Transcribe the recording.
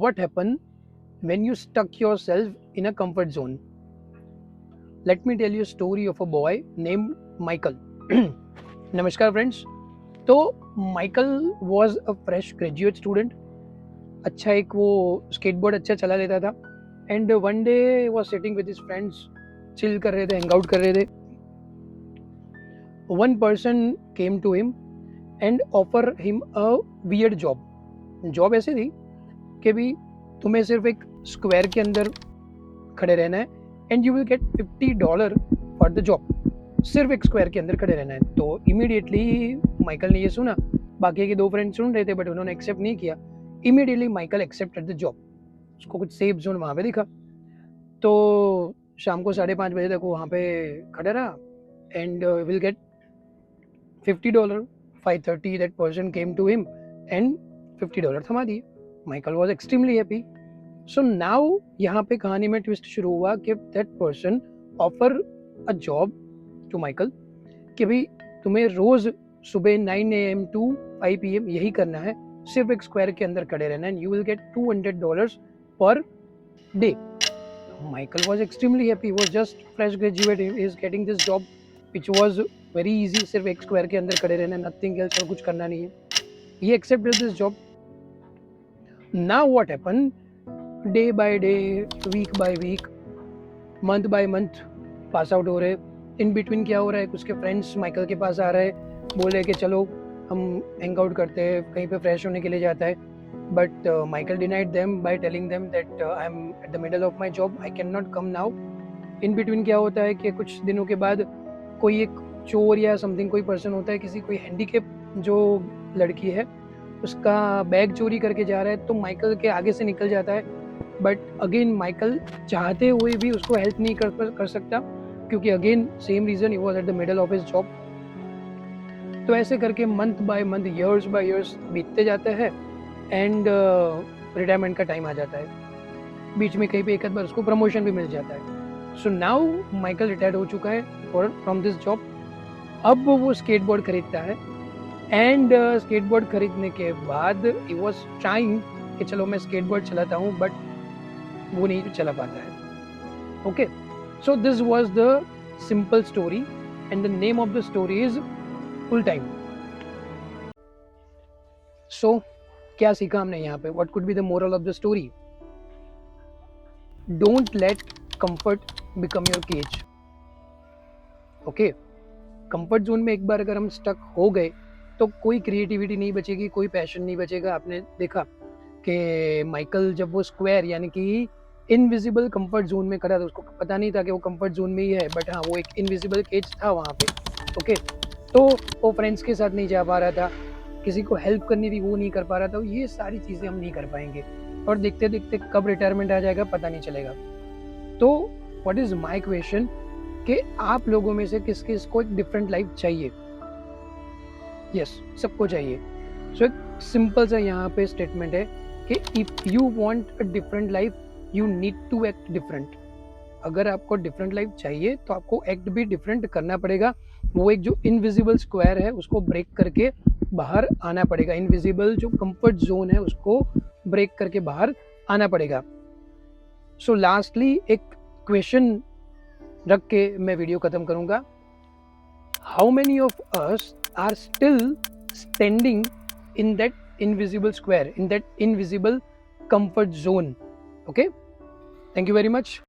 what happen when you stuck yourself in a comfort zone. Let me tell you a story of a boy named Michael. Namaskar friends. तो Michael was a fresh graduate student. अच्छा एक वो skateboard अच्छा चला लेता था. And one day was sitting with his friends, chill कर रहे थे, हैंग आउट कर रहे थे. One person came to him and offer him a weird job. Job ऐसी थी कि भी तुम्हें सिर्फ एक स्क्वायर के अंदर खड़े रहना है and you will get $50 for the job. सिर्फ एक स्क्वायर के अंदर खड़े रहना है. तो इमीडिएटली माइकल ने ये सुना. बाकी के दो फ्रेंड सुन रहे थे बट उन्होंने एक्सेप्ट नहीं किया. Immediately Michael accepted the job. उसको कुछ सेफ जोन वहाँ पे दिखा. तो शाम को 5:30 बजे तक वो वहाँ पे खड़ा रहा and will get $50. 5:30 that person came to him and $50 थमा दिए. Michael was extremely happy. So now यहाँ पे कहानी में ट्विस्ट शुरू हुआ कि that person offer a job to Michael कि भाई तुम्हें रोज सुबह 9 AM टू 5 PM यही करना है, सिर्फ एक स्क्वायर के अंदर खड़े रहना है and you will get $200 per day. Michael was extremely happy. He was just fresh graduate. He is getting this job which was very easy. सिर्फ एक स्क्वायर के अंदर खड़े रहना, nothing else, और कुछ करना नहीं है. He accepted this job. Now what happened? Day by day, week by week, month by month pass out हो रहे. इन बिटवीन क्या हो रहा है, उसके फ्रेंड्स माइकल के पास आ रहे हैं, बोले कि चलो हम हैंग आउट करते हैं, कहीं पे फ्रेश होने के लिए जाता है. But Michael denied them by telling them that I'm at the middle of my job, I cannot come now. In between क्या होता है कि कुछ दिनों के बाद कोई एक चोर या समथिंग कोई पर्सन होता है, किसी कोई हैंडीकैप जो लड़की है उसका बैग चोरी करके जा रहा है, तो माइकल के आगे से निकल जाता है. बट अगेन माइकल चाहते हुए भी उसको हेल्प नहीं कर सकता क्योंकि again same reason, he was at the middle of his job. तो ऐसे करके month by month, years bye years बीतते जाते हैं एंड रिटायरमेंट का टाइम आ जाता है. बीच में कहीं पे एक आध बार उसको प्रमोशन भी मिल जाता है. सो नाउ माइकल रिटायर्ड हो चुका है फ्रॉम दिस जॉब. अब वो स्केटबोर्ड खरीदता है एंड स्केटबोर्ड खरीदने के बाद ही वाज ट्राइंग कि चलो मैं स्केटबोर्ड चलाता हूँ, बट वो नहीं चला पाता है. Okay, so this was the simple story and the name of the story is full time. So क्या सीखा हमने यहाँ पे? What could be the moral of the story? Don't let comfort become your cage. Okay, comfort zone में एक बार अगर हम stuck हो गए तो कोई क्रिएटिविटी नहीं बचेगी, कोई पैशन नहीं बचेगा. आपने देखा कि माइकल जब वो स्क्वायर यानी कि इनविजिबल कंफर्ट जोन में खड़ा था, उसको पता नहीं था कि वो कंफर्ट जोन में ही है, बट हाँ वो एक इनविजिबल केज था वहाँ पे. ओके, तो वो फ्रेंड्स के साथ नहीं जा पा रहा था, किसी को हेल्प करनी थी वो नहीं कर पा रहा था. ये सारी चीज़ें हम नहीं कर पाएंगे और देखते देखते कब रिटायरमेंट आ जाएगा पता नहीं चलेगा. तो व्हाट इज़ माय क्वेश्चन कि आप लोगों में से किस किस को एक डिफरेंट लाइफ चाहिए? यस, सबको चाहिए. सो एक सिंपल सा यहाँ पे स्टेटमेंट है कि if you want a different life you need to act different. अगर आपको डिफरेंट लाइफ चाहिए तो आपको एक्ट भी डिफरेंट करना पड़ेगा. वो एक जो इनविजिबल स्क्वायर है उसको ब्रेक करके बाहर आना पड़ेगा. इनविजिबल जो कंफर्ट जोन है उसको ब्रेक करके बाहर आना पड़ेगा. सो लास्टली एक क्वेश्चन रख के मैं वीडियो खत्म करूंगा. How many of us are still standing in that invisible square, in that invisible comfort zone? Okay, thank you very much.